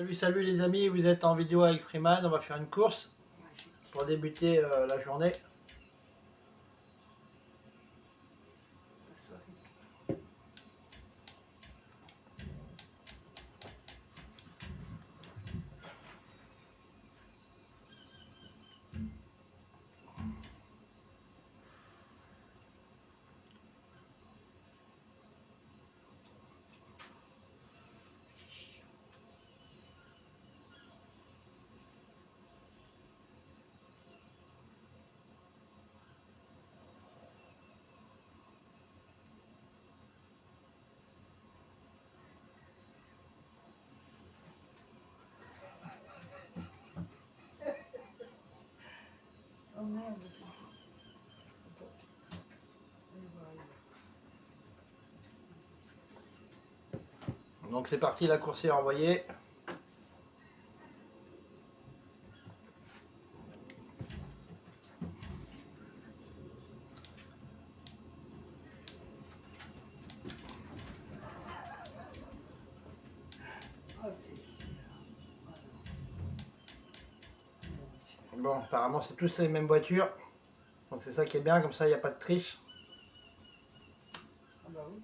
Salut, salut les amis, vous êtes en vidéo avec Freeman, on va faire une course pour débuter la journée. Oh merde. Donc c'est parti, la course est envoyée. Oh, c'est sûr. Bon, apparemment c'est tous les mêmes voitures. Donc c'est ça qui est bien, comme ça il n'y a pas de triche. Ah bah oui.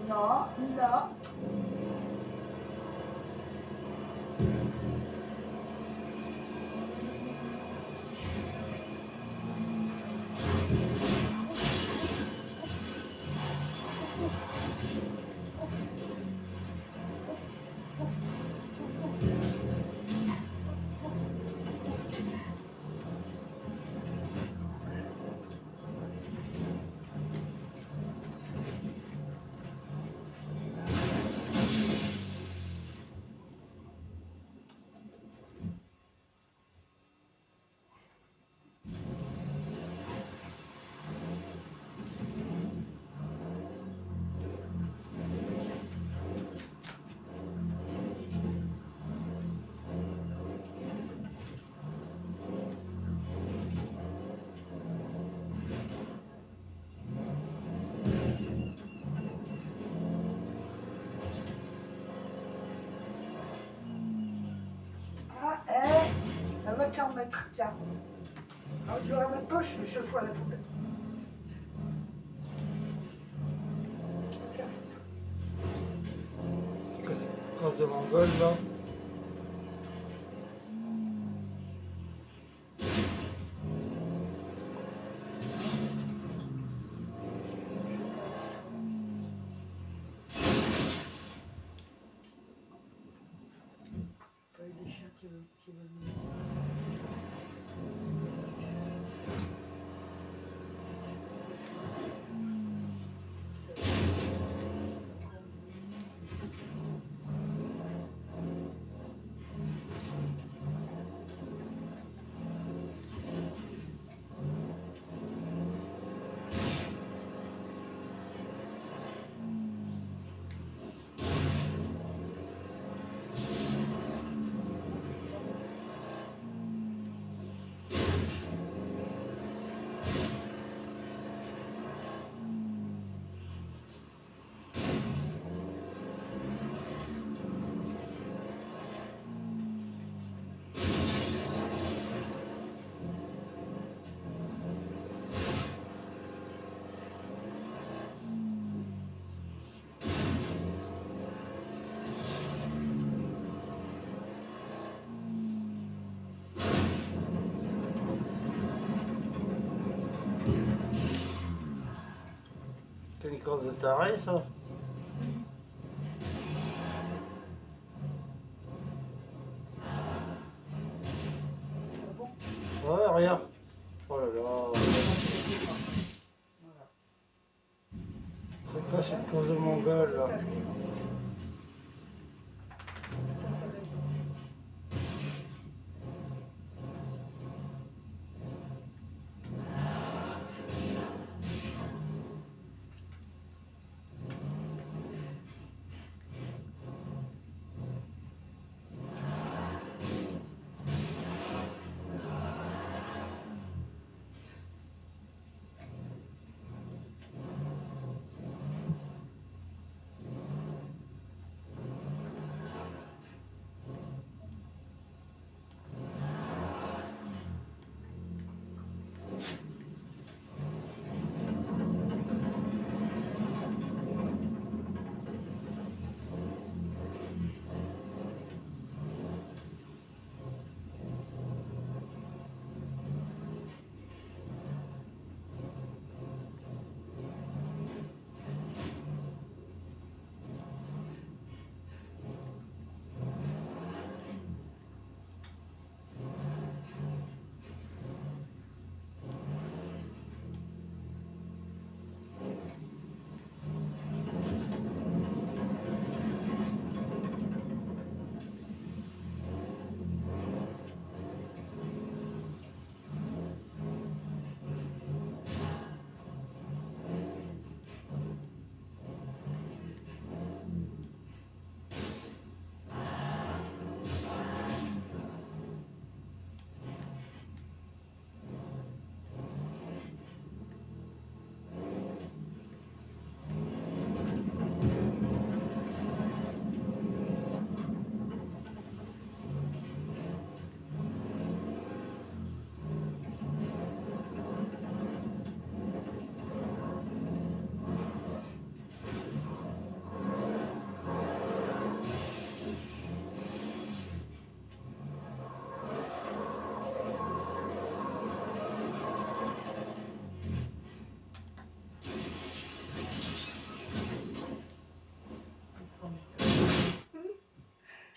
Non, non. Ah, elle va t'en mettre, tiens. Alors, je la mettre pas, je fous à la poubelle. Course de Mongol là. Il y a des chiens qui veulent me... C'est une course de taré ça. Ouais, regarde. Oh là là. Voilà. C'est quoi cette cause de mongole là? T'as raison. T'as raison.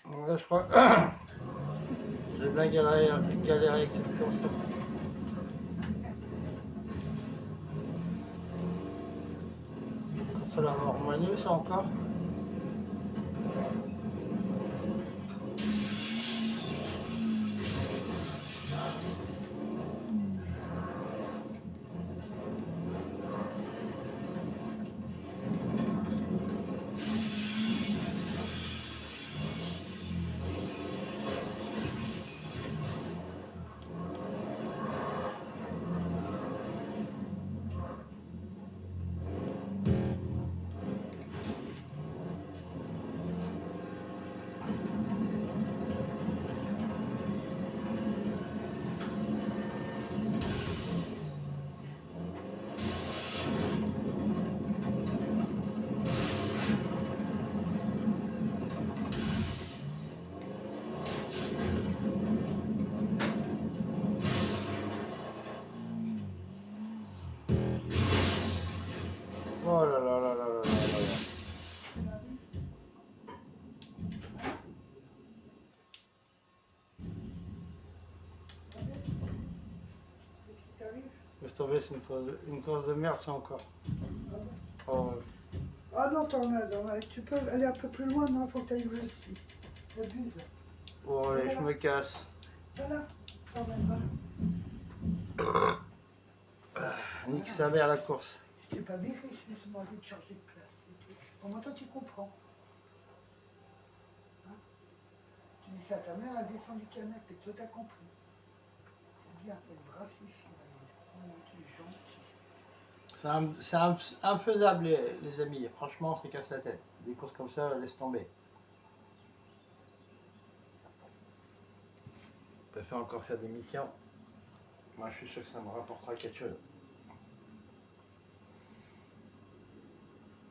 Ouais, je crois. J'ai bien galéré avec cette course. Ça l'a remanié ça encore. Oh là là là là là là là. Qu'est-ce qui t'arrive? Laisse tomber, c'est une cause de merde ça encore. Ah bon? Oh, ouais. Ah non, tu peux aller un peu plus loin, non, faut que tu ailles aussi. T'abuses. Bon allez, je me casse. Voilà, t'emmènes, voilà. Nique sa mère la course. Je t'ai pas viré, je me suis demandé de changer de place. Au moins, toi, tu comprends. Hein? Tu dis ça à ta mère, elle descend du canapé, toi, t'as compris. C'est bien, c'est une brave fille, Marie. Tu es gentil. C'est infaisable les amis, franchement c'est casse la tête. Des courses comme ça, laisse tomber. Je préfère encore faire des missions. Moi je suis sûr que ça me rapportera quelque chose.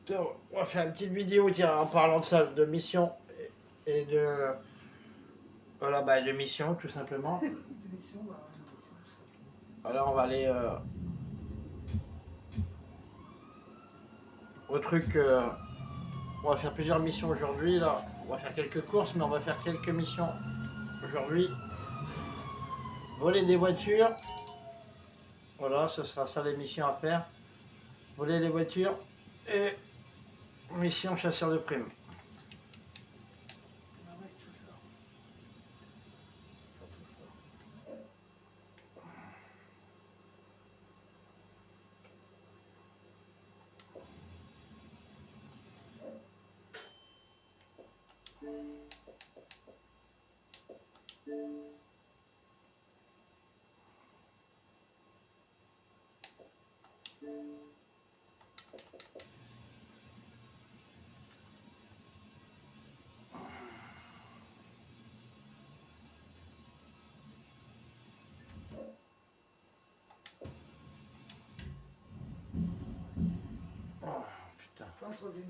Donc, on va faire une petite vidéo tiens, en parlant de ça, de mission et de. Voilà, bah de mission tout simplement. Des missions, bah, des missions, tout simplement. Alors on va aller au truc. On va faire plusieurs missions aujourd'hui là. On va faire quelques courses, mais on va faire quelques missions aujourd'hui. Voler des voitures. Voilà, ce sera ça l'émission à faire. Voler les voitures et mission chasseur de primes. Ah ouais, tout ça. Tout ça. Oh, putain, Pas entre des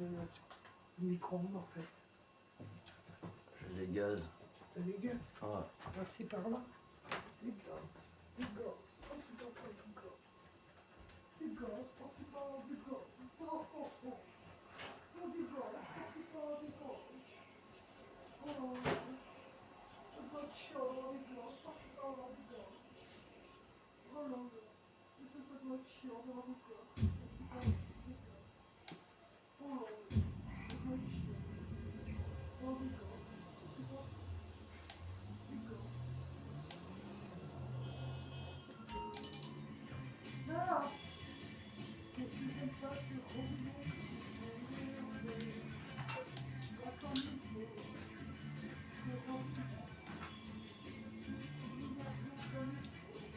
micro-ondes en fait. j'ai des gaz. T'as des gaz. Ouais. Passer par là. Des gaz. Des gaz. Passer par là, des gaz. Des gaz. Passer par là, des gaz. Oh, oh, oh. Oh, des gaz. Passer par là, des gaz. Oh, ça doit être chiant, des gaz. Passer par là, des gaz. Oh là là. Ça doit être chiant, des gaz. Passer par là, des gaz. Oh là là. Ça doit être chiant. Oh, des gaz. Passer par là, des gaz. Non. Qu'est-ce que j'aime pas sur Robinson? Pas comme il faut. Mais gentiment. Illumination comme il faut.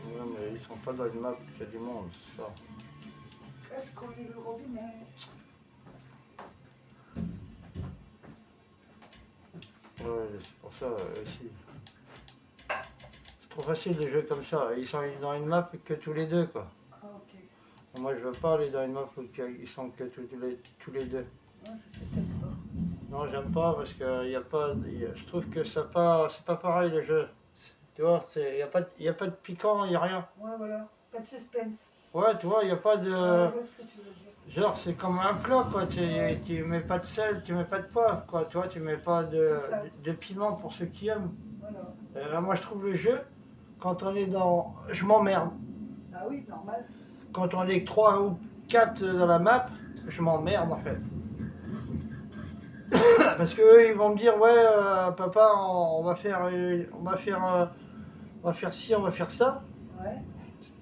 Ouais, mais ils sont pas dans une map, il y a du monde, c'est ça. Est-ce qu'on est le robinet? Ouais, c'est pour ça aussi. C'est trop facile de jouer comme ça. Ils sont dans une map que tous les deux, quoi. Ah, ok. Et moi, je veux pas aller dans une map où ils sont que tous les deux. Moi, je sais peut-être pas. Non, j'aime pas parce que y a pas, je trouve que c'est pas pareil le jeu. Tu vois, y a pas de piquant, y a rien. Ouais, voilà. Pas de suspense. Ouais, tu vois, y a pas Ouais, de. je vois ce que tu veux dire. Genre, c'est comme un plat, quoi. Tu mets pas de sel, tu mets pas de poivre, quoi. Tu vois, tu mets pas de piment pour ceux qui aiment. Voilà. Moi, je trouve le jeu, quand on est dans. Je m'emmerde. Ah oui, normal. Quand on est 3 ou 4 dans la map, je m'emmerde en fait. Parce que eux, ils vont me dire, ouais, papa, on va faire ci, on va faire ça. Ouais.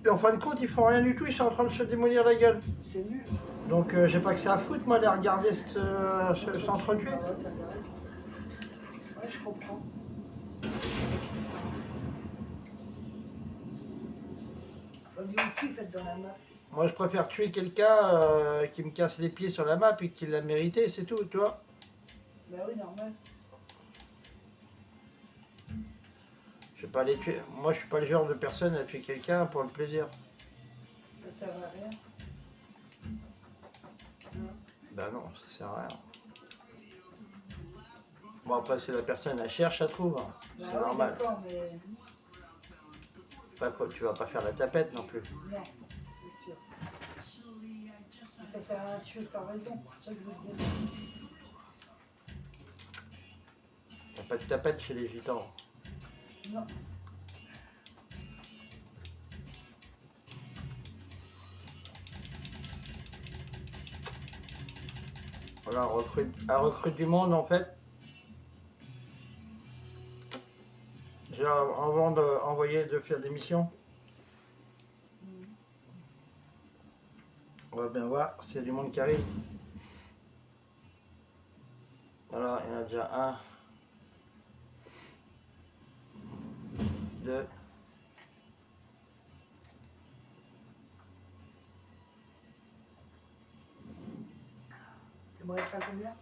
Et en fin de compte, ils font rien du tout, ils sont en train de se démolir la gueule. C'est nul. Donc j'ai pas que ça à foutre, moi, de regarder s'entretuer. Ah ouais, t'as bien raison. Ouais, je comprends. Faut du kiff être dans la map. Moi, je préfère tuer quelqu'un qui me casse les pieds sur la map et qui l'a mérité, c'est tout, tu vois. Bah oui, normal. Je vais pas les tuer. Moi, je suis pas le genre de personne à tuer quelqu'un pour le plaisir. Ça sert à rien. Non. Ben non, ça sert à rien. Bon, après, si la personne elle cherche, elle trouve. Hein. Bah C'est oui, normal. d'accord, mais Pas quoi, tu vas pas faire la tapette non plus. non, c'est sûr. Ça sert à rien de tuer sans raison, c'est ça que je veux dire. Y a pas de tapette chez les gitans. Non. Voilà, elle recrute du monde en fait. J'ai avant d'envoyer, de faire des missions. On va bien voir s'il y a du monde qui arrive. Voilà, il y en a déjà un. 2. T'aimerais être à combien?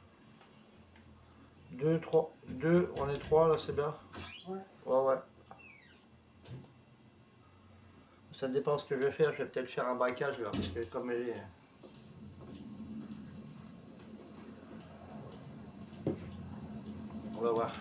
2, 3. 2, on est 3 là, c'est bien. Ouais. Ouais. Ça dépend ce que je vais faire. Je vais peut-être faire un braquage là, parce que comme elle est. On va voir.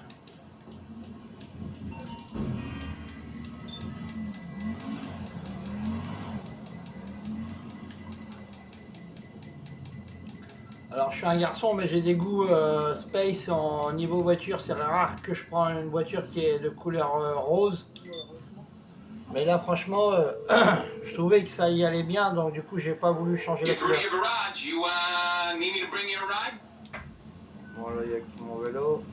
Alors je suis un garçon, mais j'ai des goûts space en niveau voiture. C'est rare que je prends une voiture qui est de couleur rose. Heureusement. Mais là, franchement, je trouvais que ça y allait bien, donc du coup, j'ai pas voulu changer la You're through couleur. at your garage. You need me to bring you a ride? Bon, là, il y a mon vélo.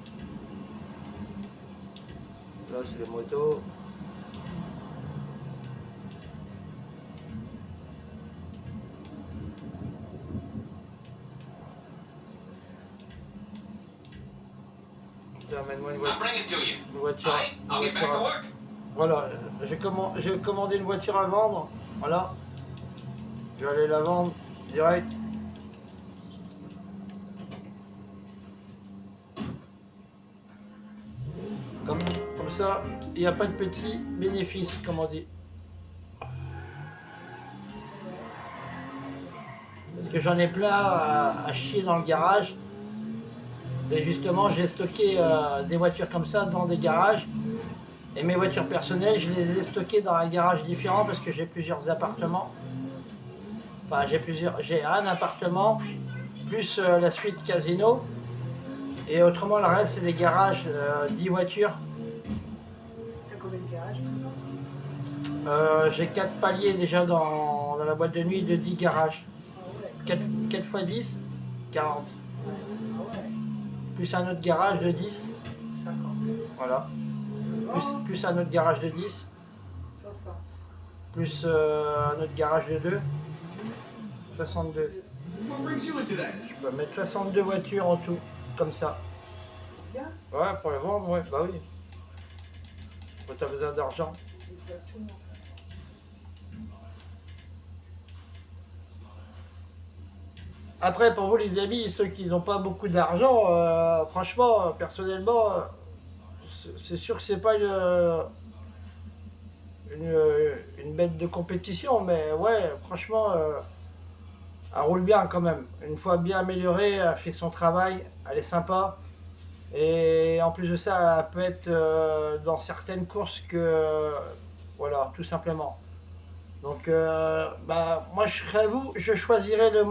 Là, c'est les motos. Tiens, amène-moi I'll bring it to you. une voiture. All right, I'll get back to work. Voilà, j'ai commandé une voiture à vendre. Voilà. Je vais aller la vendre direct. Comme ça, il n'y a pas de petits bénéfices, comme on dit. Parce que j'en ai plein à chier dans le garage. Et justement, j'ai stocké des voitures comme ça dans des garages. Et mes voitures personnelles, je les ai stockées dans un garage différent parce que j'ai plusieurs appartements. Enfin, j'ai un appartement, plus la suite casino. Et autrement, le reste, c'est des garages, 10 voitures. T'as combien de garages J'ai 4 paliers déjà dans la boîte de nuit de 10 garages. Ah ouais. 4 x 10, 40. Ah ouais. Plus un autre garage de 10. 50. Voilà. Plus un autre garage de 10. 60. Plus un autre garage de 2. 62. What brings you in today? Je peux mettre 62 voitures en tout, comme ça. C'est bien. Ouais, pour les vendre, ouais, bah oui. Quand t'as besoin d'argent. Exactement. Après, pour vous les amis, ceux qui n'ont pas beaucoup d'argent, franchement, personnellement, c'est sûr que c'est pas une bête de compétition, mais ouais, franchement, elle roule bien quand même. Une fois bien améliorée, elle fait son travail, elle est sympa. Et en plus de ça, elle peut être dans certaines courses que, voilà, tout simplement. Donc, bah, moi, je serais vous, je choisirais le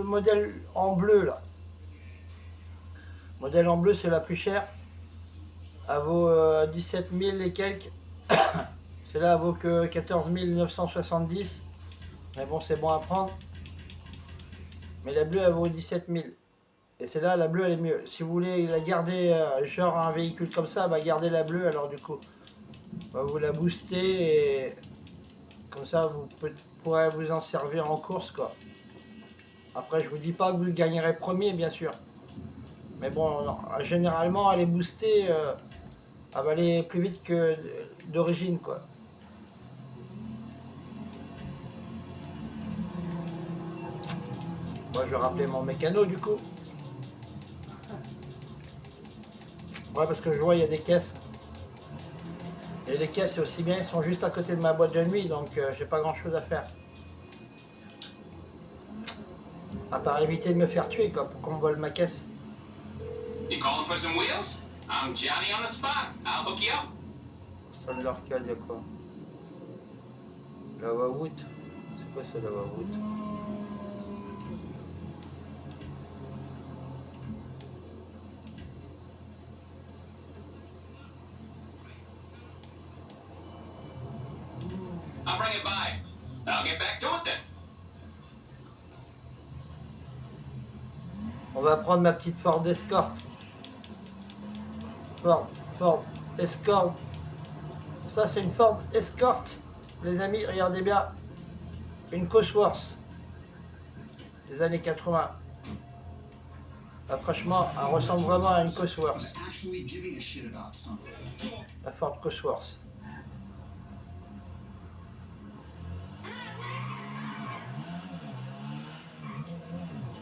modèle en bleu, là. Le modèle en bleu, c'est la plus chère. Elle vaut 17 000 et quelques. Celle-là, elle vaut que 14 970. Mais bon, c'est bon à prendre. Mais la bleue, elle vaut 17 000. Et celle-là, la bleue, elle est mieux. Si vous voulez la garder, genre un véhicule comme ça, bah, gardez la bleue, alors du coup. Bah, vous la boostez et comme ça, vous pourrez vous en servir en course, quoi. Après, je vous dis pas que vous gagnerez premier, bien sûr. Mais bon, non, généralement, elle est boostée, elle va aller plus vite que d'origine, quoi. Moi, je vais rappeler mon mécano, du coup. Ouais, parce que je vois, il y a des caisses. Et les caisses, c'est aussi bien, elles sont juste à côté de ma boîte de nuit, donc j'ai pas grand chose à faire. À part éviter de me faire tuer, quoi, pour qu'on me vole ma caisse. You calling for some wheels? I'm Johnny on the spot. I'll hook you up. Sur l'arcade, il y a quoi? La Wawood. C'est quoi ça, la Wawood? I'll bring it by. I'll get back to it then. On va prendre ma petite Ford Escort. Ford Escort. Ça, c'est une Ford Escort. Les amis, regardez bien. Une Cosworth. Des années 80. Bah, franchement, elle ressemble vraiment à une Cosworth. La Ford Cosworth.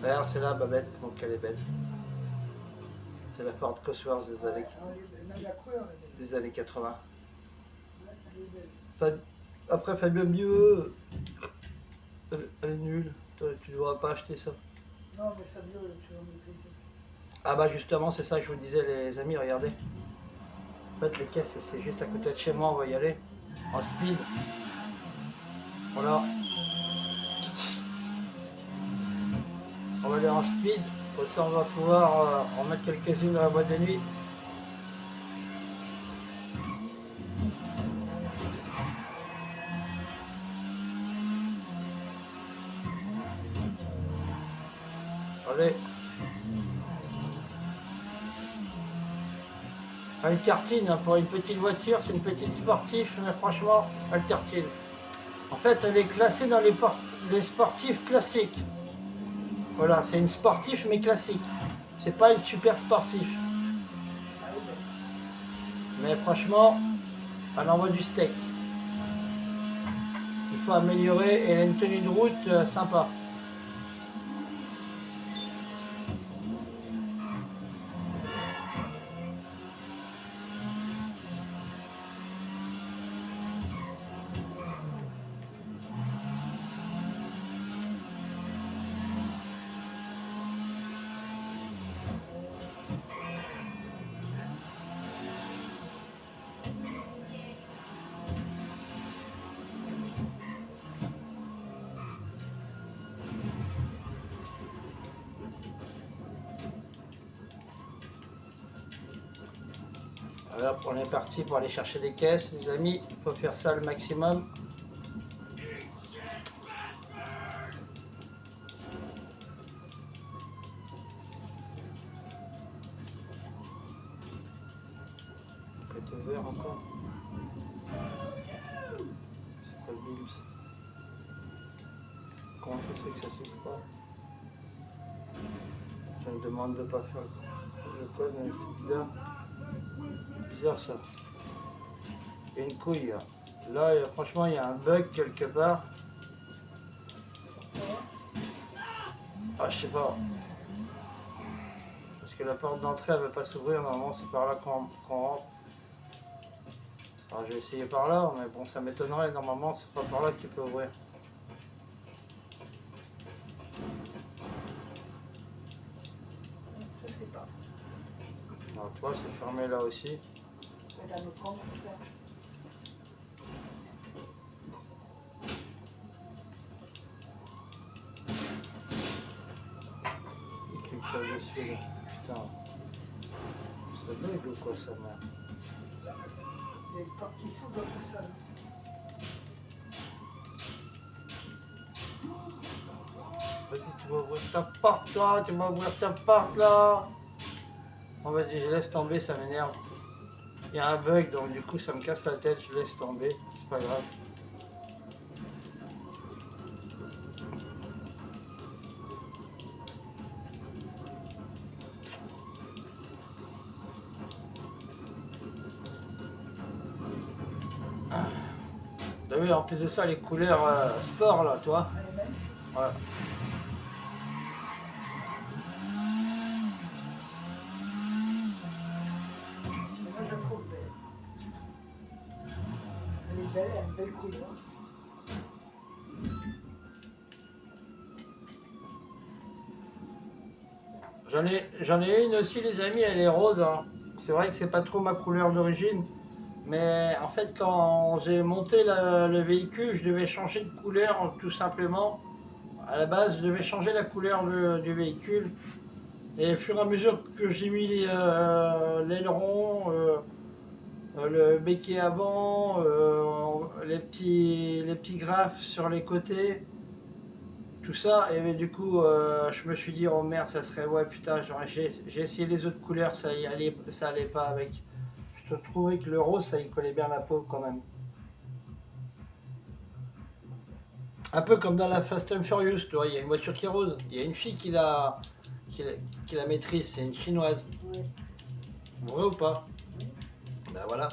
D'ailleurs, c'est là, Babette, donc elle est belle. C'est la Ford Cosworth Même la couleur, des années 80. elle est belle. Après, Fabien mieux. Elle est nulle. Toi, tu ne devras pas acheter ça. Non, mais Fabio, tu vas me le plaisir. Ah bah justement, c'est ça que je vous disais, les amis, regardez. En fait, les caisses, c'est juste à côté de chez moi, on va y aller. En speed. Voilà. On va aller en speed. Comme ça, on va pouvoir en mettre quelques-unes dans la boîte de nuit. Allez. Elle tartine, hein, pour une petite voiture, c'est une petite sportive, mais franchement, elle tartine. En fait, elle est classée dans les sportifs classiques. Voilà, c'est une sportive mais classique. C'est pas une super sportive. Mais franchement, elle envoie du steak. Il faut améliorer et elle a une tenue de route sympa. Alors, on est parti pour aller chercher des caisses, les amis. Il faut faire ça le maximum. Peut être ouvert encore. C'est pas le Bims. Comment ça se fait que ça s'ouvre pas? Ça me demande de pas faire le code, mais c'est bizarre. Bizarre ça. Il y a une couille là. Là, franchement, il y a un bug quelque part. Ah, je sais pas. Parce que la porte d'entrée, elle veut pas s'ouvrir. Normalement, c'est par là qu'on rentre. Alors, je vais essayer par là, mais bon, ça m'étonnerait. Normalement, c'est pas par là que tu peux ouvrir. Je sais pas. Alors, toi, c'est fermé là aussi. Elle va me prendre pour faire. Il clique dessus là. Putain. Ça bug ou quoi ça, merde? Il y a une porte qui s'ouvre dans tout seul. Vas-y, tu vas ouvrir ta porte, toi, tu vas ouvrir ta porte, là. Bon, vas-y, je laisse tomber, ça m'énerve. Il y a un bug, donc du coup, ça me casse la tête, je laisse tomber, c'est pas grave. T'as vu, en plus de ça, les couleurs sport, là, tu vois. Elle est magnifique. Voilà. Mais moi, je la trouve belle. Elle est belle, elle a une belle couleur. J'en ai une aussi, les amis, elle est rose, hein. C'est vrai que c'est pas trop ma couleur d'origine. Mais en fait, quand j'ai monté le véhicule, je devais changer de couleur tout simplement. À la base, je devais changer la couleur du véhicule. Et au fur et à mesure que j'ai mis l'aileron, le béquet avant, les petits graphes sur les côtés, tout ça, et du coup, je me suis dit, oh merde, ça serait, ouais, putain, j'ai essayé les autres couleurs, ça allait pas avec. Je trouvais que le rose, ça y collait bien à ma peau quand même. Un peu comme dans la Fast and Furious, tu vois, il y a une voiture qui est rose. Il y a une fille qui la maîtrise, c'est une chinoise. Oui. Vrai ou pas? Ben voilà.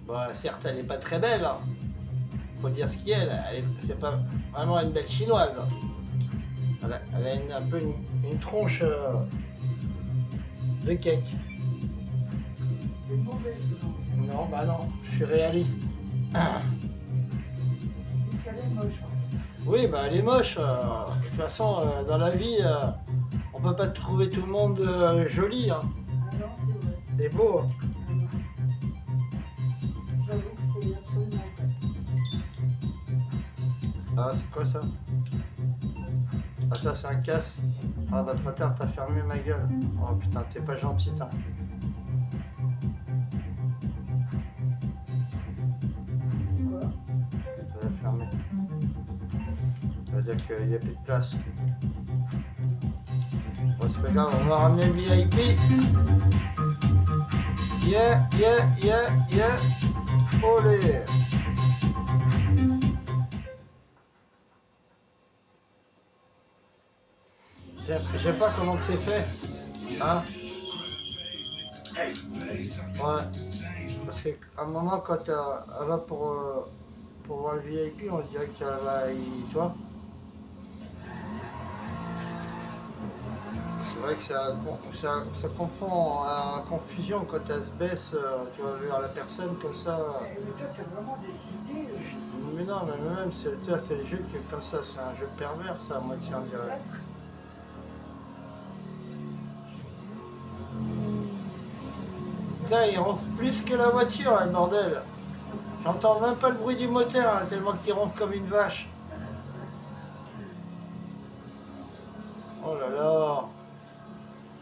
Bon, certes, elle n'est pas très belle. Hein. Faut dire ce qu'il est. C'est pas vraiment une belle chinoise. Hein. Elle a un peu une tronche de cake. C'est mauvais, sinon. Non, bah non, je suis réaliste. Et qu'elle est moche. Hein. Oui, bah elle est moche. De toute façon, dans la vie, on peut pas trouver tout le monde joli. Hein. Ah non, c'est vrai. Et beau. Hein. Ah non. J'avoue que c'est absolument pas. Ah, c'est quoi ça? Ah ça c'est un casse. Ah bah trop tard, t'as fermé ma gueule. Oh putain, t'es pas gentil, t'as. Quoi? T'as fermé. Ça veut dire qu'il n'y a plus de place. Bon, c'est pas grave, on va ramener le VIP. Yeah, yeah, yeah, yeah. Olé. J'aime pas comment que c'est fait. Hein? Ouais. Parce qu'à un moment, quand elle va pour voir le VIP, on dirait qu'elle va y. Tu vois? C'est vrai que ça confond à confusion quand elle se baisse, tu vois, vers la personne comme ça. Mais toi, t'as vraiment des idées. Mais non, mais même, tu vois, c'est les jeux qui, comme ça, c'est un jeu pervers, ça, à moitié, on dirait. Peut-être. Putain, il ronfle plus que la voiture, hein, bordel. J'entends même pas le bruit du moteur, hein, tellement qu'il ronfle comme une vache. Oh là là.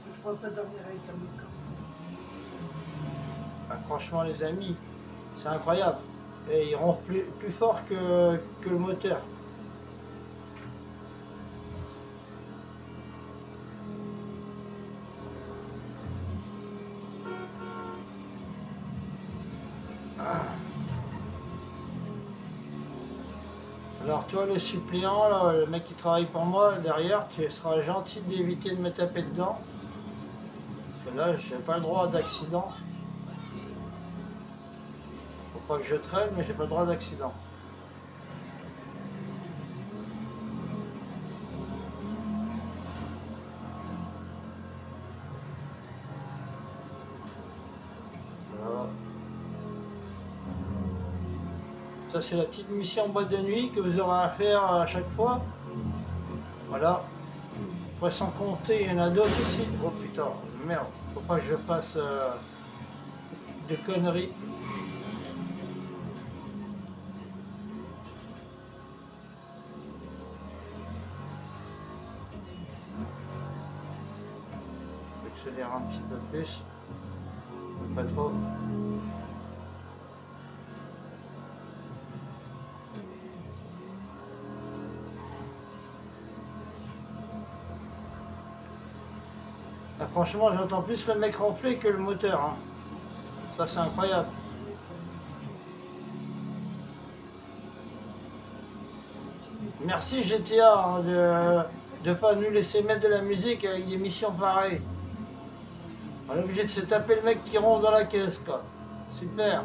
Je pourrais pas dormir avec un mec comme Ah, franchement, les amis, c'est incroyable. Et il ronfle plus fort que le moteur. Alors toi le suppléant, là, le mec qui travaille pour moi derrière, tu seras gentil d'éviter de me taper dedans. Parce que là, j'ai pas le droit d'accident. Faut pas que je traîne, mais j'ai pas le droit d'accident. Voilà. Ça c'est la petite mission boîte de nuit que vous aurez à faire à chaque fois. Voilà. Après sans compter, il y en a d'autres ici. Oh putain, merde. Faut pas que je fasse de conneries. J'accélère un petit peu plus. Mais pas trop. Ah, franchement, j'entends plus le mec ronfler que le moteur. Hein. Ça, c'est incroyable. Merci GTA hein, de ne pas nous laisser mettre de la musique avec des missions pareilles. On est obligé de se taper le mec qui ronfle dans la caisse, quoi. Super.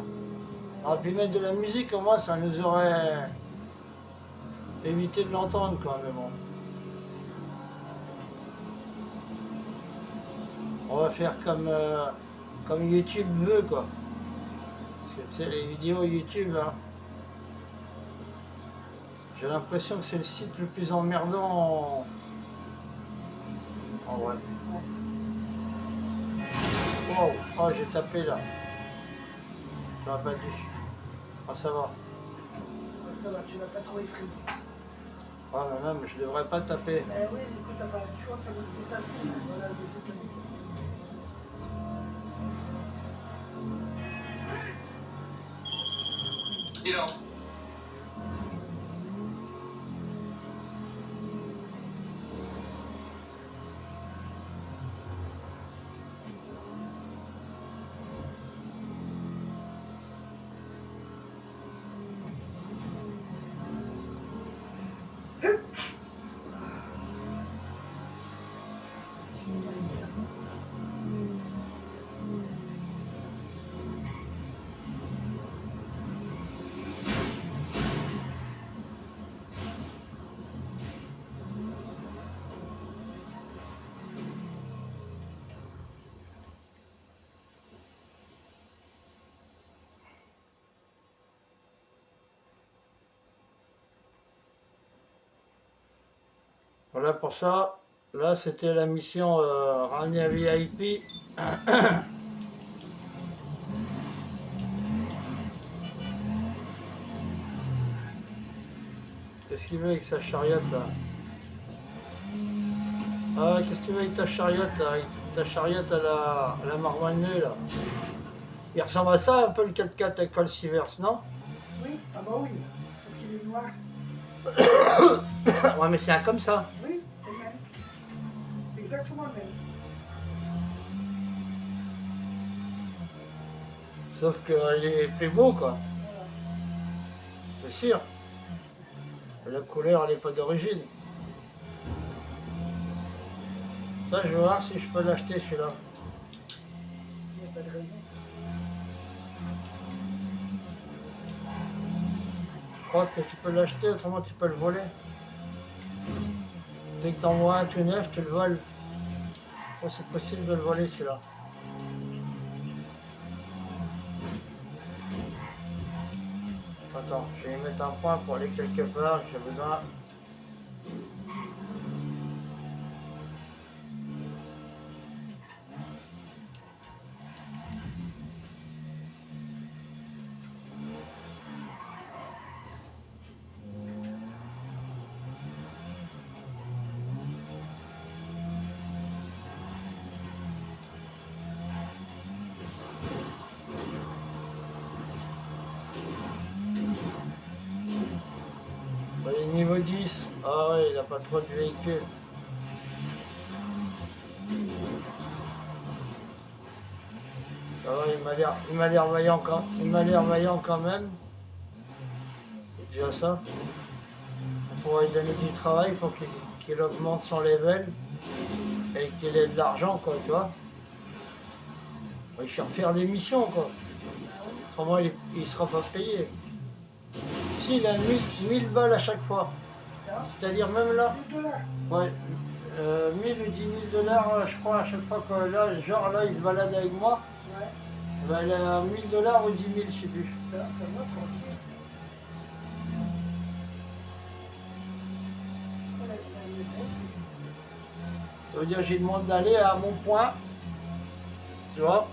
On aurait pu mettre de la musique, au moins ça nous aurait évité de l'entendre, quoi, mais bon. On va faire comme YouTube veut, quoi. Parce que tu sais, les vidéos YouTube, hein, j'ai l'impression que c'est le site le plus emmerdant en vrai. Wow, oh j'ai tapé là. J'aurais pas dû. Ah ça va. Ça va, tu l'as pas trop effrayé. Ah mais même, je devrais pas taper. Eh oui, écoute, t'as pas le choix, t'as le dépasser. Voilà, le jeu t'a dépassé. You know, Voilà pour ça. Là c'était la mission ramener un VIP. Qu'est-ce qu'il veut avec sa chariote là? Ah, qu'est-ce que tu veux avec ta chariote là? Avec ta chariote à la Marmonnier là. Il ressemble à ça un peu le 4x4 à Col Sivers, non? Oui, ah bah oui, sauf qu'il est noir. Ouais, mais c'est un comme ça. Oui, c'est le même. C'est exactement le même. Sauf qu'il est plus beau quoi. Voilà. C'est sûr. La couleur elle est pas d'origine. Ça, je vais voir si je peux l'acheter celui-là. Il n'y a pas de raison. Je crois que tu peux l'acheter, autrement tu peux le voler. Dès que t'envoies un tout neuf, tu le voles. Ça, c'est possible de le voler celui-là. Attends, je vais y mettre un point pour aller quelque part, j'ai besoin. Bah, il est niveau 10. Ah ouais, il a pas trop de véhicules. Ça va, il m'a l'air vaillant quand même. C'est déjà ça. On pourrait lui donner du travail pour qu'il augmente son level et qu'il ait de l'argent, quoi, tu vois. Il va faire des missions, quoi. Autrement, il sera pas payé. Si, il a 1000 balles à chaque fois. C'est-à-dire même là, 1000 $. ouais, 1000 ou 10 000 $, je crois, à chaque fois que là, genre là, il se balade avec moi, Ouais, ben, il a 1000 $ ou 10 000, je sais plus. ça va tranquille. Voilà, il est bon. Ça veut dire que j'ai demandé d'aller à mon point, tu vois.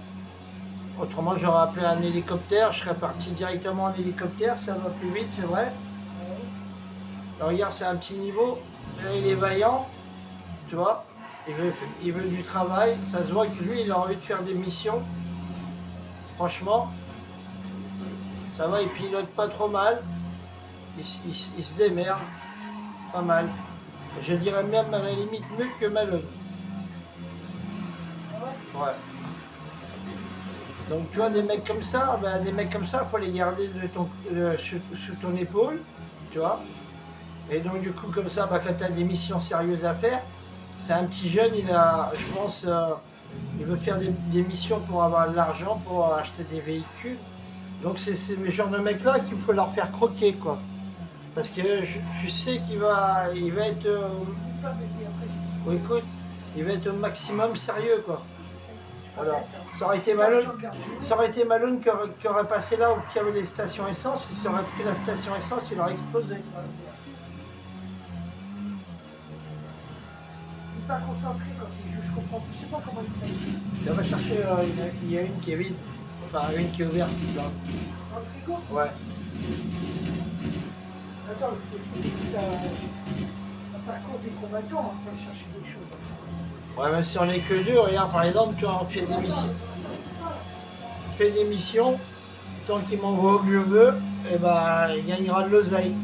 Autrement, j'aurais appelé un hélicoptère, je serais parti directement en hélicoptère, ça va plus vite, c'est vrai. Ah oui. Alors, regarde, c'est un petit niveau, là, il est vaillant, tu vois. Il veut du travail, ça se voit que lui, il a envie de faire des missions. Franchement, ça va, il pilote pas trop mal, il se démerde, pas mal. Je dirais même à la limite mieux que Malone. Ah ouais. Ouais. Donc tu vois, des mecs comme ça, faut les garder sous ton épaule, tu vois. Et donc du coup, comme ça, quand tu as des missions sérieuses à faire, c'est un petit jeune, je pense, il veut faire des missions pour avoir de l'argent, pour acheter des véhicules. Donc c'est ce genre de mecs-là qu'il faut leur faire croquer, quoi. Parce que je sais il va être, Il pas bébé après. oh, écoute, il va être au maximum sérieux, quoi. Je sais. Je suis pas Voilà. bête, hein. Ça aurait été Quand Malone, je regarde jouer, ça aurait été Malone qui aurait passé là où il y avait les stations essence, il aurait pris la station essence, il aurait explosé. merci. Il n'est pas concentré quand il joue, je comprends. Je sais pas comment il fait. Il va chercher, il y a une qui est vide, enfin une qui est ouverte, là. Dans le frigo. Ouais. Attends, parce que si c'est un parcours du combattant, on peut chercher quelque chose. Ouais, même si on est que deux, regarde, par exemple, tu vois, on fait des missions. Je fais des missions, tant qu'il m'envoie où je veux, et ben, il gagnera de l'oseille.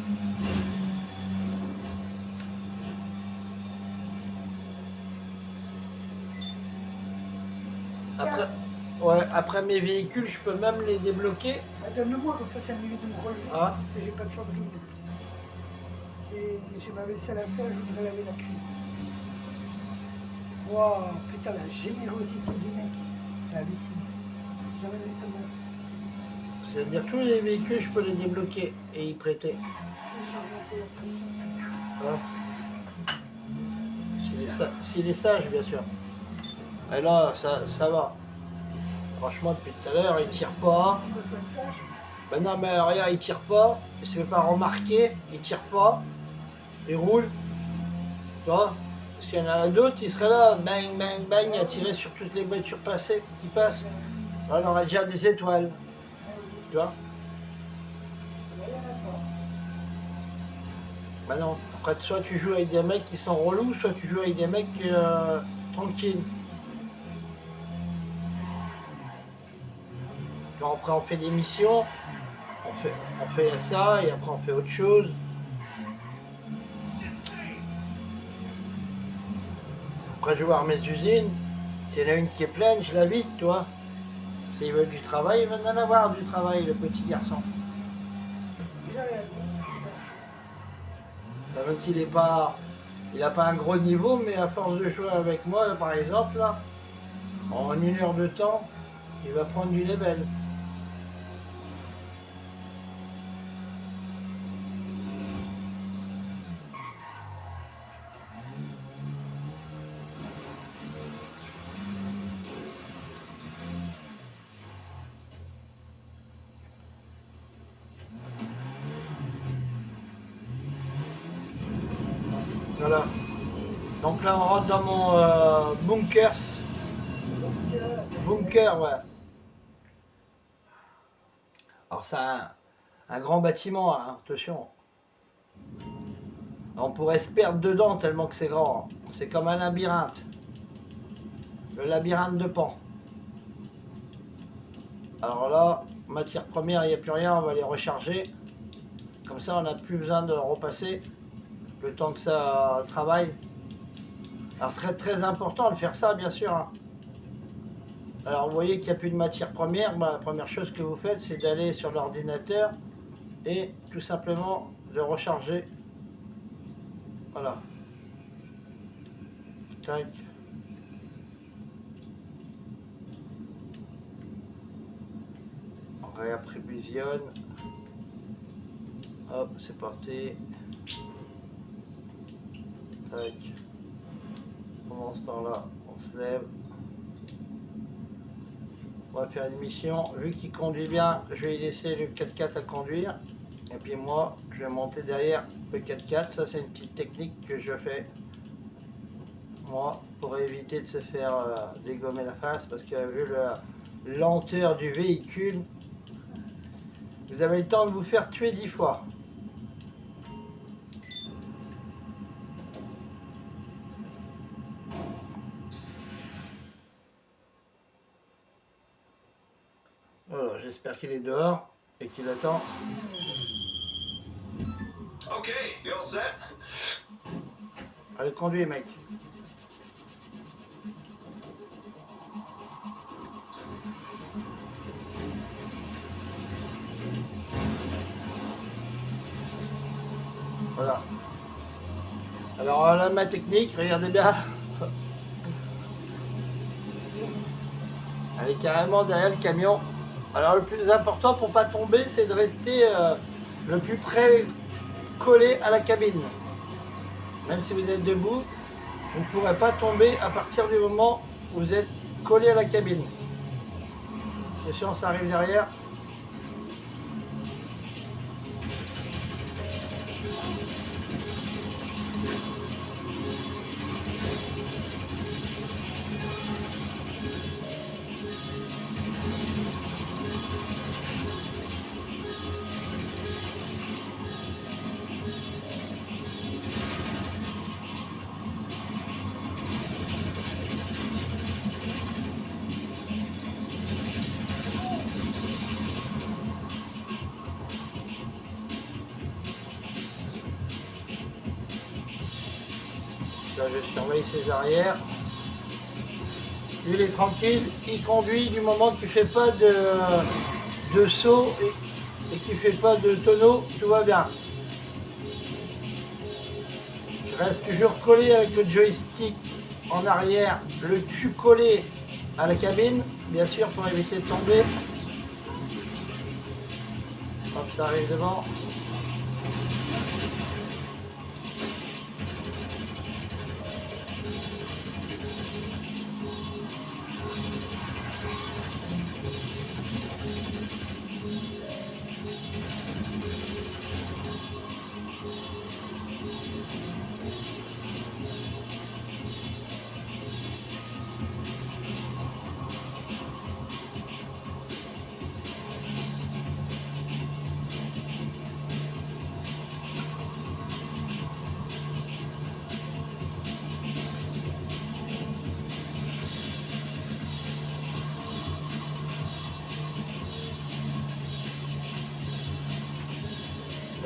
Après, ouais, après mes véhicules, je peux même les débloquer. Bah, donne-le-moi, comme ça m'évite de me relever. Ah. Parce que j'ai pas de cendrier en plus. Et j'ai ma vaisselle à faire, je voudrais laver la cuisine. Waouh, putain, la générosité du mec. C'est hallucinant. Jamais vu ça de ma vie. C'est-à-dire tous les véhicules, je peux les débloquer et y prêter. J'ai remonté à 600, Hein. S'il est sage, bien sûr. Et là, ça va. Franchement, depuis tout à l'heure, il tire pas. tu peux pas être sage. Ben non, mais alors, regarde, il tire pas. Il se fait pas remarquer. Il tire pas. Il roule. Tu vois? Parce qu'il y en a d'autres, il serait là, bang, bang, bang, à tirer sur toutes les voitures passées qui passent. Là, on aurait déjà des étoiles. Tu vois? Là, il y en a pas. Bah non. Après, soit tu joues avec des mecs qui sont relous, soit tu joues avec des mecs tranquilles. Genre, après, on fait des missions, on fait ça, et après, on fait autre chose. Après, je vais voir mes usines. S'il y en a une qui est pleine, je la vide, tu vois. S'il veut du travail, il va en avoir du travail, le petit garçon. J'ai rien dit. Ça, même s'il est pas, il n'a pas un gros niveau, mais à force de jouer avec moi, par exemple, là, en 1 heure de temps, il va prendre du level. Voilà. Donc là, on rentre dans mon bunkers. Bunker, ouais. Alors c'est un grand bâtiment, hein, attention. On pourrait se perdre dedans tellement que c'est grand. C'est comme un labyrinthe. Le labyrinthe de Pan. Alors là, matière première, il n'y a plus rien, on va les recharger. Comme ça, on n'a plus besoin de repasser le temps que ça travaille. Alors très très important de faire ça, bien sûr, hein. Alors vous voyez qu'il n'y a plus de matière première, bah, la première chose que vous faites, c'est d'aller sur l'ordinateur et tout simplement de recharger. Voilà. Tac. On réapprovisionne. Hop, c'est parti. Tac. Pendant ce temps-là, on se lève. On va faire une mission. Vu qu'il conduit bien, je vais laisser le 4x4 à conduire. Et puis moi, je vais monter derrière le 4x4. Ça, c'est une petite technique que je fais. Moi, pour éviter de se faire dégommer la face. Parce que vu la lenteur du véhicule, vous avez le temps de vous faire tuer 10 fois. Voilà, j'espère qu'il est dehors et qu'il attend. Okay, you all set? Allez, conduis, mec. Voilà. Alors là, ma technique, regardez bien. Elle est carrément derrière le camion. Alors le plus important pour pas tomber, c'est de rester le plus près collé à la cabine. Même si vous êtes debout, vous ne pourrez pas tomber à partir du moment où vous êtes collé à la cabine. Et si on s'arrive derrière, là je surveille ses arrières. Lui il est tranquille, il conduit du moment qu'il ne fait pas de saut et qu'il ne fait pas de tonneau, tout va bien. Je reste toujours collé avec le joystick en arrière, le cul collé à la cabine, bien sûr pour éviter de tomber. Hop, ça arrive devant.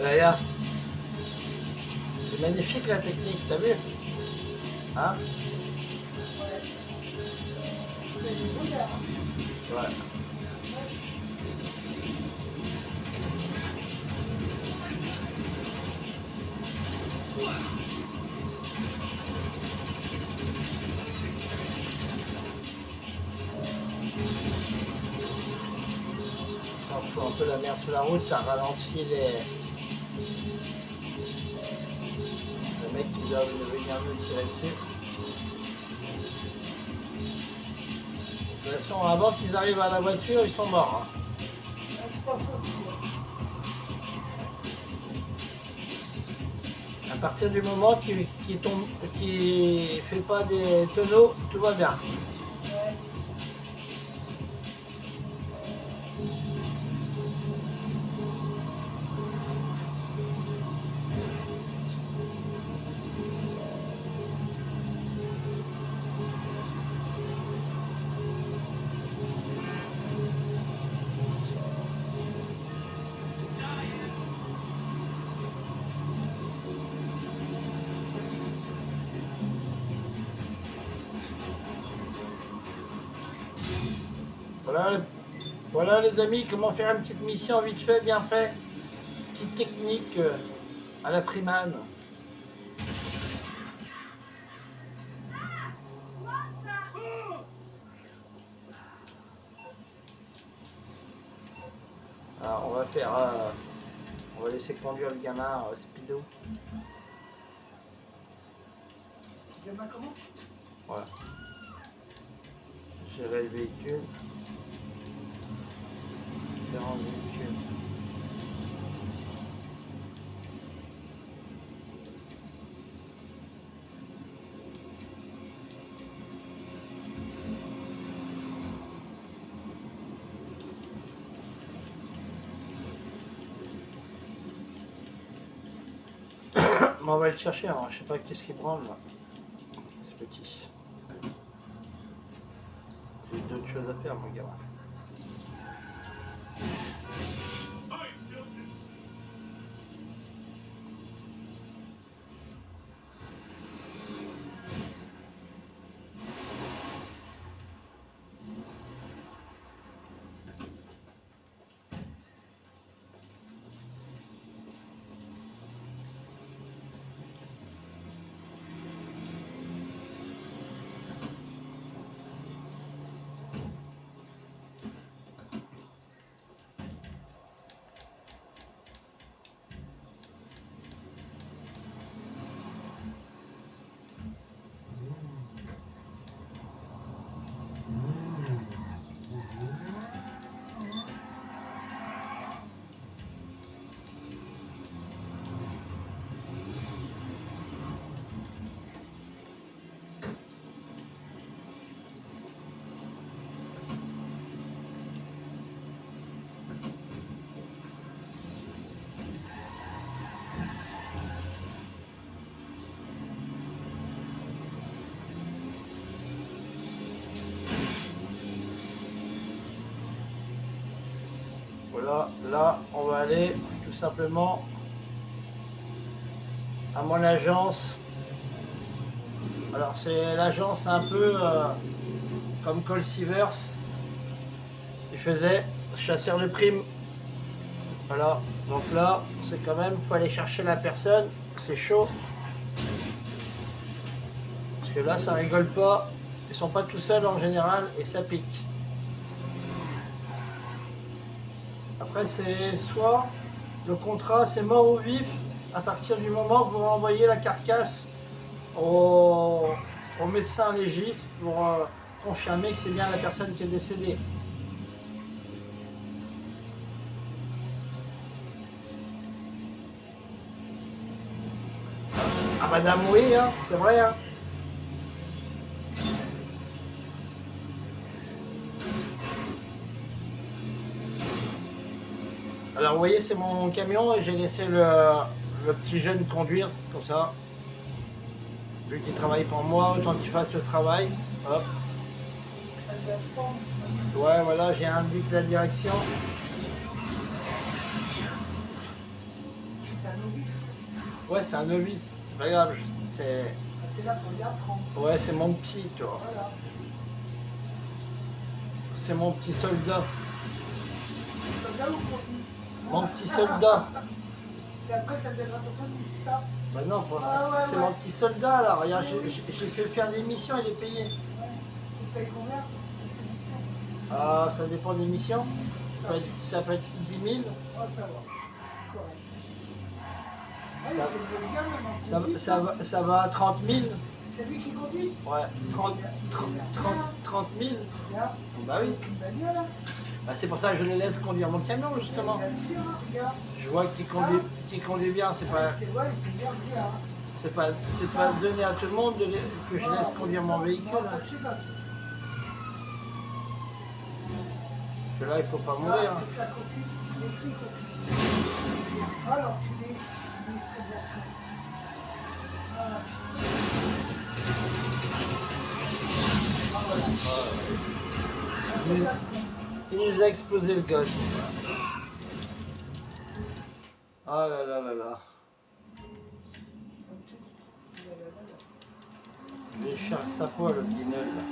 Regarde. C'est magnifique la technique, t'as vu? Hein? Ouais. C'est du bonheur. Ouais. Quand on fout un peu la merde sur la route, ça ralentit les mecs qui doivent venir nous tirer dessus. De toute façon, avant qu'ils arrivent à la voiture, ils sont morts. Hein. Je pense aussi. À partir du moment qui fait pas des tonneaux, tout va bien. Ouais. Voilà, voilà les amis, comment faire une petite mission vite fait, bien fait. Petite technique à la Freeman. Alors on va faire, on va laisser conduire le gamin speedo. Gamin comment? Voilà. Gérer le véhicule. Différents véhicules. Bon, on va le chercher, hein. Je sais pas qu'est-ce qu'il branle là. C'est petit. J'ai d'autres choses à faire, mon gamin. Voilà, là, on va aller tout simplement à mon agence. Alors, c'est l'agence un peu comme Cole Sievers. Il faisait chasseur de primes. Voilà, donc là, c'est quand même, faut aller chercher la personne. C'est chaud. Parce que là, ça rigole pas. Ils sont pas tout seuls en général et ça pique. Après, c'est soit le contrat, c'est mort ou vif à partir du moment que vous envoyez la carcasse au médecin légiste pour confirmer que c'est bien la personne qui est décédée. Ah madame, oui, hein, c'est vrai. Hein. Alors vous voyez, c'est mon camion et j'ai laissé le petit jeune conduire comme ça. Vu qu'il travaille pour moi, autant qu'il fasse le travail. Hop. Ça doit prendre. Ouais, voilà, j'ai indiqué la direction. novice. Ouais, c'est un novice, c'est pas grave. C'est... T'es là pour lui apprendre. Ouais, c'est mon petit, tu vois. Voilà. C'est mon petit soldat. Soldat ou conduit. Mon petit soldat. Et après, ça deviendra ton conduit, c'est ça? Bah non, Ah ouais, c'est ouais. mon petit soldat là. Regarde, Oui, oui. j'ai fait faire des missions, il est payé. Ouais. Tu payes combien pour tes missions? Ah, ça dépend des missions. Ça peut être 10 000. Oh, ça va. C'est correct. Ah, il Ça- fait une bonne gamme, maintenant. Ça, Conduit, ça va à 30 000. C'est lui qui conduit? Ouais, 30 000. Regarde. Bah oui. Une bagnole, hein. Bah, c'est pour ça que je le laisse conduire mon camion justement. Bien sûr, hein, regarde. Je vois qu'il conduit bien. C'est pas, Ouais, c'était bien, bien. Hein. c'est pas donné à tout le monde que je laisse conduire mon véhicule. Non, Hein. pas sûr, pas sûr. Parce que là, il faut pas mourir. Hein. La coquille, les frites, coquille. Alors, tu les près de la fin. Voilà. Il nous a explosé le gosse. Ah là là là là. Il est cher sa foi le guignol là.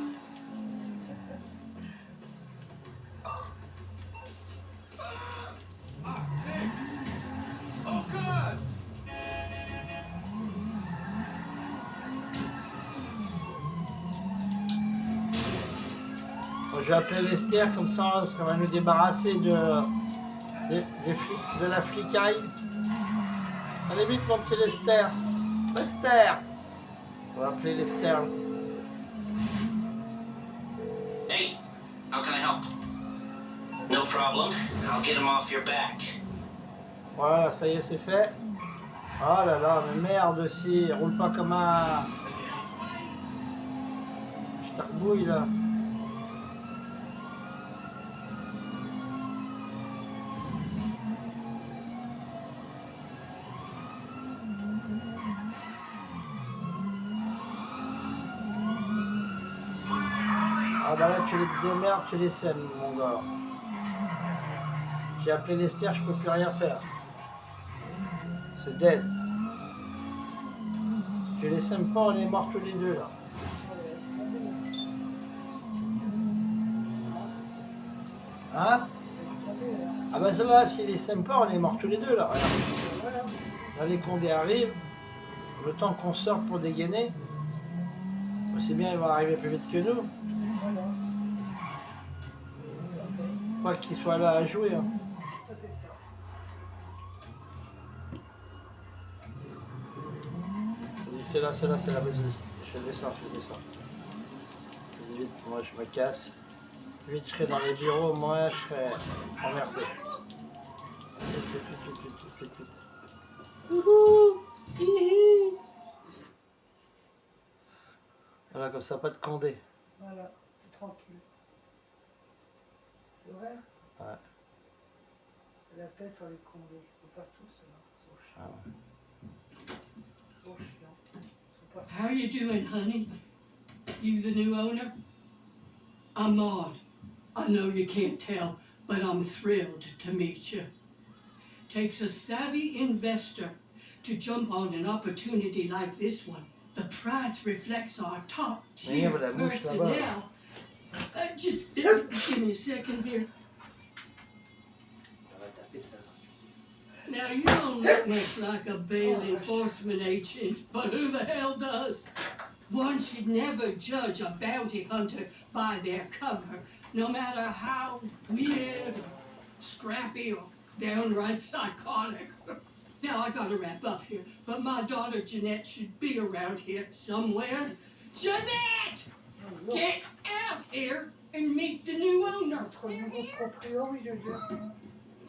Bon, je vais appeler Lester comme ça va nous débarrasser de la flicaille. Allez vite mon petit Lester. Lester. On va appeler Lester. Hey, how can I help? No problem. I'll get him off your back. Voilà, ça y est, c'est fait. Oh là là, mais merde aussi, il roule pas comme un... Je t'arbouille là. Ah bah là tu les démerdes, tu les sèmes mon gars. J'ai appelé Lester, je peux plus rien faire. C'est dead. Si tu les sèmes pas, on est morts tous les deux là. Hein? Ah bah celle-là, s'il les sème pas, on est morts tous les deux là. Regarde. Là les condés arrivent. Le temps qu'on sort pour dégainer. C'est bien, ils vont arriver plus vite que nous. Pas qu'ils soient là à jouer. Hein. C'est là, vas-y. Je descends. Vas-y, vite, moi je me casse. Vite, je serai dans les bureaux, moi je serai emmerdé. Vite. Wouhou! Hihi! Voilà, comme ça, pas de condé. Voilà, t'es tranquille. C'est vrai? Ouais. La paix sur les condés. Ils sont partout, ceux-là. Ils sont chiants. Ah ouais. Ils sont chiants. Ils sont pas... How you doing, honey? You the new owner? I'm Maud. I know you can't tell, but I'm thrilled to meet you. Takes a savvy investor to jump on an opportunity like this one. The price reflects our top tier Merde, la mouche là-bas. personnel. Just give me a second here. Now, you don't look much like a bail enforcement agent, but who the hell does? One should never judge a bounty hunter by their cover, no matter how weird, or scrappy, or downright psychotic. Now, I gotta wrap up here, but my daughter Jeanette should be around here somewhere. Jeanette! Get out here and meet the new owner. Notre nouveau proprio, oui, je veux.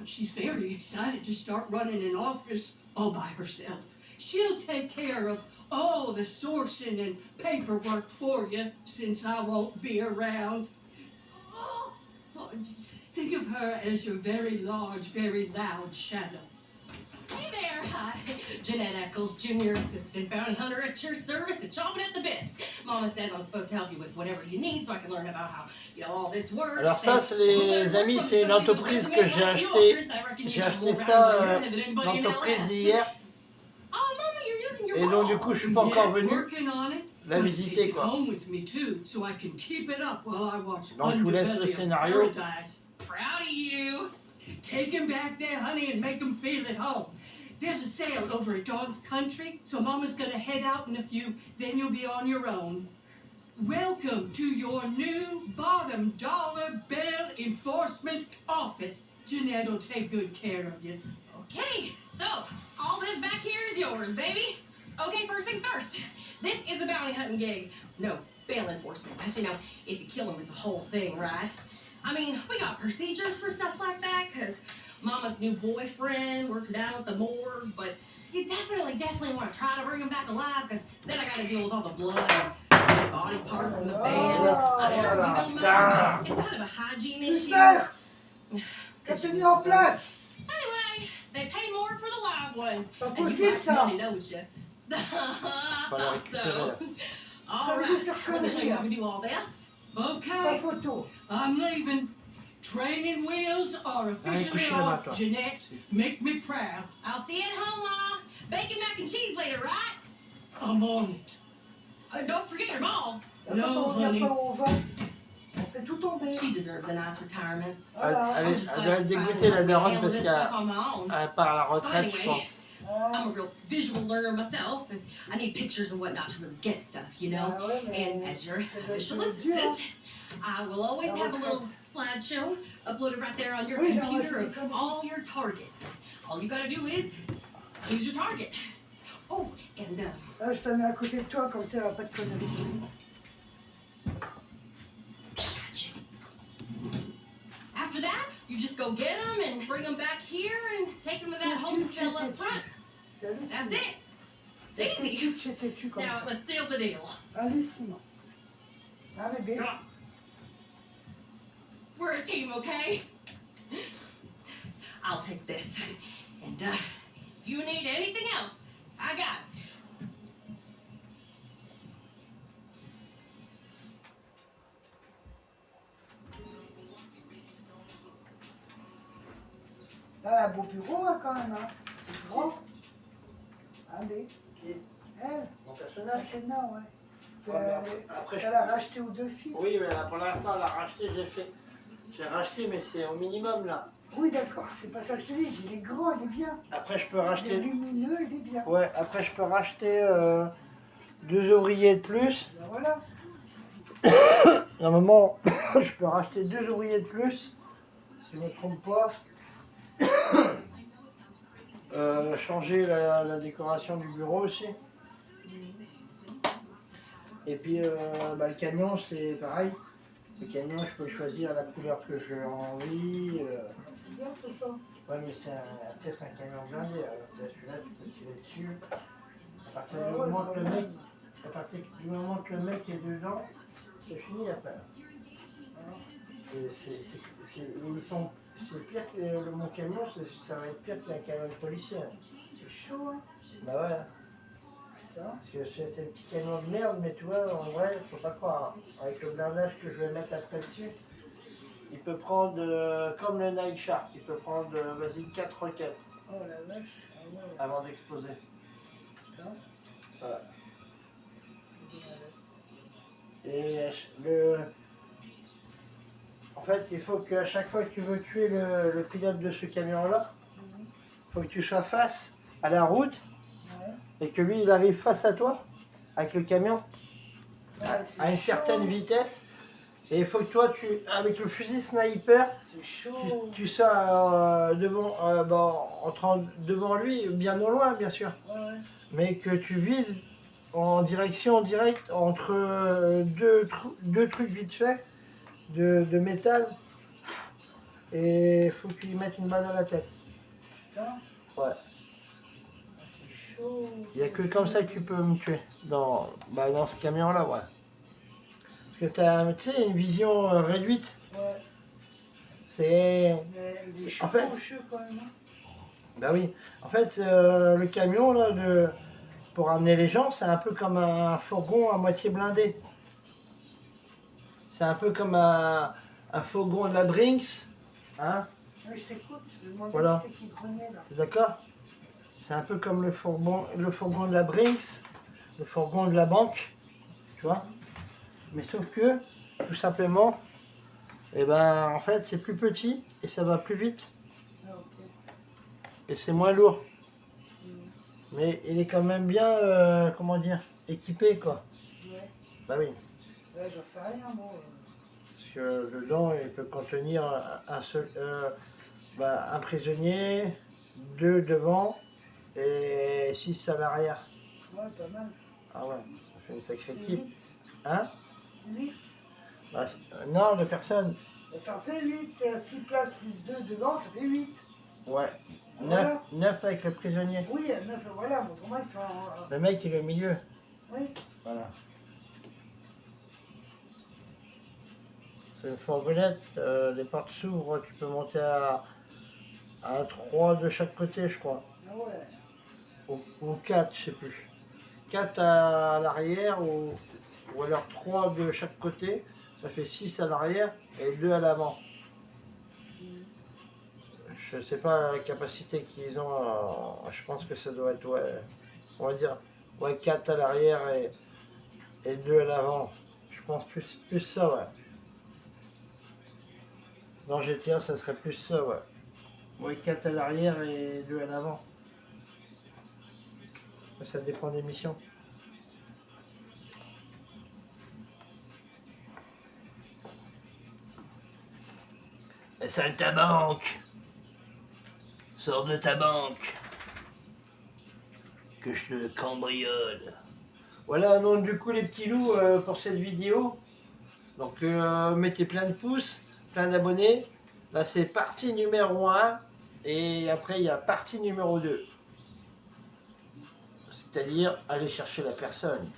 She's very excited to start running an office all by herself. She'll take care of all the sourcing and paperwork for you since I won't be around. Oh, think of her as your very large, very loud shadow. Hey there, hi. Jeanette Eccles, junior assistant bounty hunter at your service and chomping at the bit. Mama says I'm supposed to help you with whatever you need so I can learn about how, all this works. Alors ça, c'est les amis, c'est une entreprise que j'ai acheté. J'ai acheté ça, l'entreprise hier. Et donc du coup, je suis pas encore venu Working on it. la Gonna visiter take it quoi. home with me too, so I can keep it up while I watch Donc je vous laisse le Underbelly of scénario. Paradise. Proud of you. Take him back there, honey, and make him feel at home. There's a sale over at Dog's Country, so Mama's gonna head out in a few, then you'll be on your own. Welcome to your new bottom dollar bill enforcement office. Jeanette will take good care of you. Okay, so all this back here is yours, baby. Okay, first things first. This is a bounty hunting gig. No, bail enforcement. Because, you know, if you kill him, it's a whole thing, right? I mean, we got procedures for stuff like that, because Mama's new boyfriend works down at the morgue, but you definitely want to try to bring him back alive, because then I got to deal with all the blood and body parts in the van. I'm sure we don't mind. It's kind of a hygiene issue. Super. Qu'as-tu mis en place? Anyway, they pay more for the live ones. Pas And you possible like ça. money, don't you? I thought so. All J'avais right, dit sur let me show you how connerie. we do all this. Pas Okay, photo. I'm leaving. Training wheels are officially coucher là-bas, off. toi. Jeanette, make me proud. I'll see you at home, Ma. Bacon, mac, and cheese later, right? I'm on it. Don't forget your mom. Y'a No, pas où honey. on va. On fait tout tomber. She deserves a nice retirement. Voilà. Elle I'm est- just elle glad doit she's être finally dégoûtée la daronne handling parce this qu'elle stuff on my own. part à la retraite, je Anyway. pense. Ah, I'm a real visual learner myself, and I need pictures and whatnot to really get stuff, you know? ah ouais, mais And as your ça doit official être dur, hein. assistant, I will always La have a retraite. little slideshow uploaded right there on your Oui, non, computer c'est of comme- all your targets. All you gotta do is choose your target. Oh, and Ah, je te mets à côté de toi, comme ça, il n'y a pas de conneries. after that, you just go get them and bring them back here and take them to that hotel up front. C'est hallucinant. That's it. T'es Easy. têtu, tu es têtu comme Now ça. let's seal the deal. Hallucinant. Ah, bébé. Come on. We're a team, okay? I'll take this. And if you need anything else, I got it. Là, elle a un beau bureau, hein, quand même. Hein. C'est grand. Allez. Qui? Elle, Mon personnage. Kenna, ouais. Ouais, mais après, je Elle a racheté aux deux filles. Oui, mais là, pour l'instant, elle a racheté, j'ai racheté, mais c'est au minimum là. Oui, d'accord, c'est pas ça que je te dis. Il est grand, il est bien. Après, je peux Il est racheter. lumineux, il est bien. Ouais, après, je peux racheter 2 ouvriers de plus. Ben voilà. Normalement, je peux racheter 2 ouvriers de plus, si je ne me trompe pas. Changer la décoration du bureau aussi. Et puis le camion, c'est pareil. Le camion, je peux choisir la couleur que j'ai envie. C'est bien tout ça. Ouais, mais après, c'est un camion blindé. Alors, celui-là, tu peux tirer dessus. À partir Ah du ouais, moment bah que le oui. mec, à partir du moment que le mec est dedans, c'est fini après. C'est pire que mon camion, ça va être pire qu'un camion de policier. C'est chaud, hein. Bah ouais. Parce que c'est un petit camion de merde, mais tu vois, en vrai, faut pas croire. Avec le blindage que je vais mettre après dessus, il peut prendre, comme le Night Shark, il peut prendre, vas-y, 4 roquettes Oh la vache. Ah ouais. avant d'exploser. Putain. Voilà. Et en fait, il faut qu'à chaque fois que tu veux tuer le pilote de ce camion-là, il faut que tu sois face à la route Ouais. et que lui, il arrive face à toi avec le camion Ouais, c'est à une chaud. certaine vitesse. Et il faut que toi, avec le fusil sniper, C'est chaud. tu sois devant lui, bien au loin, bien sûr. Ouais, ouais. Mais que tu vises en direction directe entre deux trucs vite fait de métal. Et il faut qu'il lui mette une balle dans la tête. Putain. Ouais. C'est chaud. Il n'y a que comme ça que tu peux me tuer. Dans ce camion-là, ouais. Parce que tu as, tu sais, une vision réduite. Ouais. C'est... Mais il est chaud, En fait- chaud quand même. Hein. Bah oui. En fait, le camion, là, pour amener les gens, c'est un peu comme un fourgon à moitié blindé. C'est un peu comme un fourgon de la Brinks. Hein? Ouais, je t'écoute. Je me demandais Voilà. qui c'est qui grognait là. T'es d'accord? C'est un peu comme le fourgon de la Brinks, le fourgon de la banque, tu vois. Mais sauf que, tout simplement, eh ben, en fait, c'est plus petit et ça va plus vite Ah, ok. et c'est moins lourd. Mm. Mais il est quand même bien, comment dire, équipé, quoi. Ouais. Bah oui, Ouais, j'en sais rien, moi. parce que dedans, il peut contenir un prisonnier, 2 devant et 6 à l'arrière. Ouais, pas mal. Ah ouais, ça fait une sacrée Et équipe. 8. Hein? 8. Bah, non, de personnes. Ça en fait 8. C'est à 6 places plus 2 devant, ça fait 8. Ouais. Voilà. 9 avec le prisonnier. Oui, à 9, voilà. Bon, pour moi, ils sont Le mec, il est au milieu. Oui. Voilà. C'est une fourgonnette, les portes s'ouvrent, tu peux monter à 3 de chaque côté, je crois. Ah ouais. Ou 4, je sais plus. 4 à l'arrière ou alors 3 de chaque côté. Ça fait 6 à l'arrière et 2 à l'avant. Je sais pas la capacité qu'ils ont. Je pense que ça doit être, ouais, on va dire, ouais, 4 à l'arrière et 2 à l'avant. Je pense plus ça, ouais. Dans GTA, ça serait plus ça, ouais. Ouais, 4 à l'arrière et 2 à l'avant. Ça dépend des missions. Sale ta banque! Sors de ta banque! Que je te cambriole! Voilà, donc du coup les petits loups pour cette vidéo. Donc mettez plein de pouces, plein d'abonnés. Là c'est partie numéro 1 et après il y a partie numéro 2. C'est-à-dire aller chercher la personne.